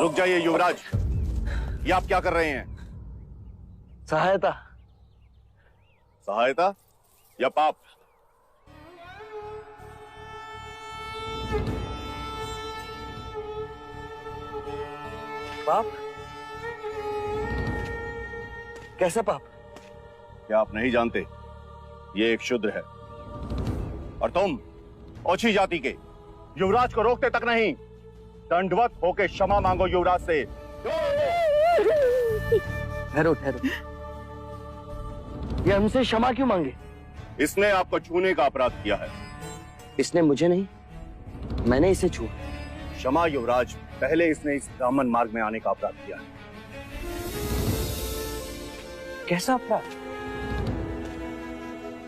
रुक जाइए युवराज, ये आप क्या कर रहे हैं? सहायता। सहायता या पाप? पाप? कैसा पाप? क्या आप नहीं जानते? ये एक शूद्र है और तुम ओछी जाति के युवराज को रोकते तक नहीं, दंडवत होके क्षमा मांगो युवराज से। ठहरो ठहरो, ये हमसे क्षमा क्यों मांगे? इसने आपको छूने का अपराध किया है। इसने मुझे नहीं, मैंने इसे छुआ। क्षमा युवराज, पहले इसने इस ब्राह्मण मार्ग में आने का अपराध किया है। कैसा अपराध?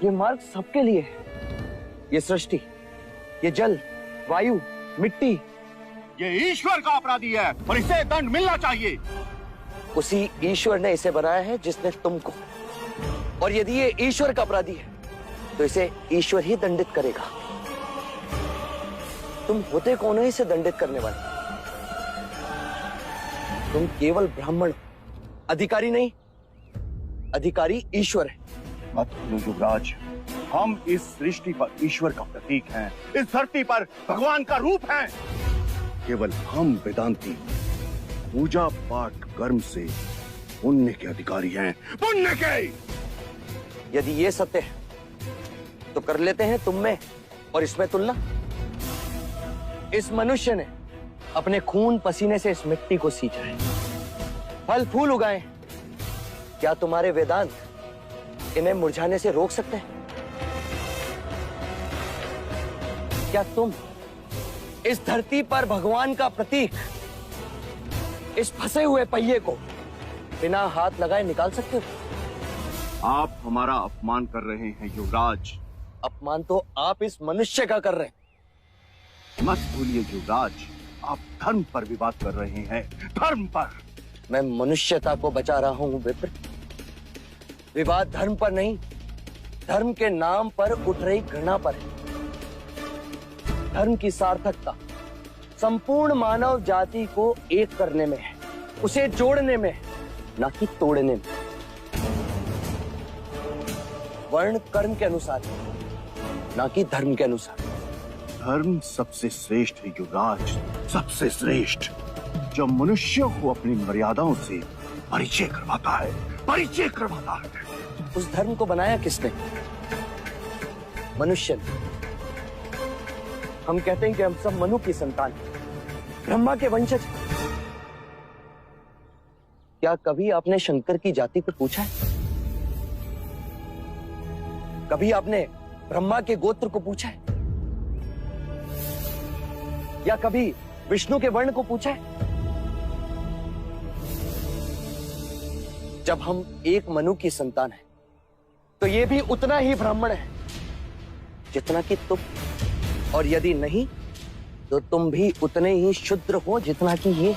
ये मार्ग सबके लिए है। ये सृष्टि, ये जल, वायु, मिट्टी, ये ईश्वर का अपराधी है और इसे दंड मिलना चाहिए। उसी ईश्वर ने इसे बनाया है जिसने तुमको, और यदि ये ईश्वर का अपराधी है तो इसे ईश्वर ही दंडित करेगा। तुम होते कौन हो इसे दंडित करने वाले? तुम केवल ब्राह्मण, अधिकारी नहीं। अधिकारी ईश्वर है। मत भूलो युवराज, हम इस सृष्टि पर ईश्वर का प्रतीक हैं, इस धरती पर भगवान का रूप हैं। केवल हम वेदांती पूजा पाठ कर्म से पुण्य के अधिकारी हैं, पुण्य के। यदि ये सत्य है तो कर लेते हैं तुम में और इसमें तुलना। इस मनुष्य ने अपने खून पसीने से इस मिट्टी को सींचा है, फल फूल उगाए। क्या तुम्हारे वेदांत इन्हें मुरझाने से रोक सकते हैं? क्या तुम इस धरती पर भगवान का प्रतीक, इस फंसे हुए पहिए को बिना हाथ लगाए निकाल सकते हो? आप हमारा अपमान कर रहे हैं युवराज। अपमान तो आप इस मनुष्य का कर रहे हैं। मत भूलिए युवराज, आप धर्म पर विवाद कर रहे हैं, धर्म पर। मैं मनुष्यता को बचा रहा हूं विप्र। विवाद धर्म पर नहीं, धर्म के नाम पर उठ रही घृणा पर है। धर्म की सार्थकता संपूर्ण मानव जाति को एक करने में है, उसे जोड़ने में है, ना कि तोड़ने में। वर्ण कर्म के अनुसार, ना कि धर्म के अनुसार। धर्म सबसे श्रेष्ठ है युवराज, सबसे श्रेष्ठ, जो मनुष्यों को अपनी मर्यादाओं से परिचय करवाता है, परिचय करवाता है। उस धर्म को बनाया किसने? मनुष्य ने। हम कहते हैं कि हम सब मनु की संतान, ब्रह्मा के वंशज। क्या कभी आपने शंकर की जाति को पूछा है? कभी आपने ब्रह्मा के गोत्र को पूछा है? या कभी विष्णु के वर्ण को पूछा है? जब हम एक मनु की संतान हैं, तो ये भी उतना ही ब्राह्मण है जितना कि तुम, और यदि नहीं तो तुम भी उतने ही शूद्र हो जितना कि ये।